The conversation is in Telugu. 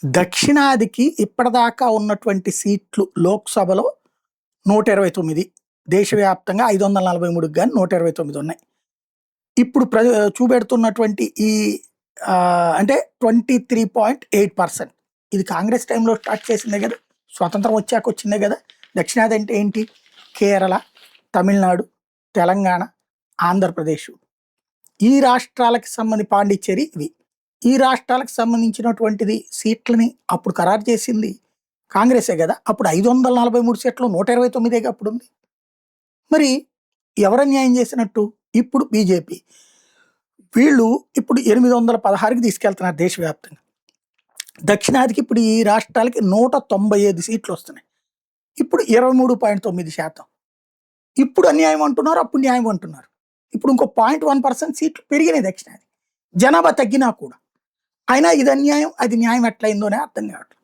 దక్షిణాదికి ఇప్పటిదాకా ఉన్నటువంటి సీట్లు లోక్సభలో 129, దేశవ్యాప్తంగా 543 గాని 129 ఉన్నాయి. ఇప్పుడు చూపెడుతున్నటువంటి ఈ అంటే 23.8%. ఇది కాంగ్రెస్ టైంలో స్టార్ట్ చేసిందే కదా, స్వతంత్రం వచ్చాక వచ్చిందే కదా. దక్షిణాది అంటే ఏంటి? కేరళ, తమిళనాడు, తెలంగాణ, ఆంధ్రప్రదేశ్, ఈ రాష్ట్రాలకు సంబంధించి పాండిచ్చేరి ఇవి. ఈ రాష్ట్రాలకు సంబంధించినటువంటిది సీట్లని అప్పుడు ఖరారు చేసింది కాంగ్రెసే కదా. అప్పుడు 543 సీట్లు 129 అప్పుడు ఉంది. మరి ఎవరు అన్యాయం చేసినట్టు? ఇప్పుడు బీజేపీ వీళ్ళు ఇప్పుడు 816కి తీసుకెళ్తున్నారు దేశవ్యాప్తంగా. దక్షిణాదికి ఇప్పుడు ఈ రాష్ట్రాలకి 195 సీట్లు వస్తున్నాయి. ఇప్పుడు 23.9%. ఇప్పుడు అన్యాయం అంటున్నారు, అప్పుడు న్యాయం అంటున్నారు. ఇప్పుడు ఇంకో 0.1% సీట్లు పెరిగినాయి దక్షిణాది, జనాభా తగ్గినా కూడా. అయినా ఇది అన్యాయం, అది న్యాయం ఎట్లయిందోనే అర్థం కావట్లేదు.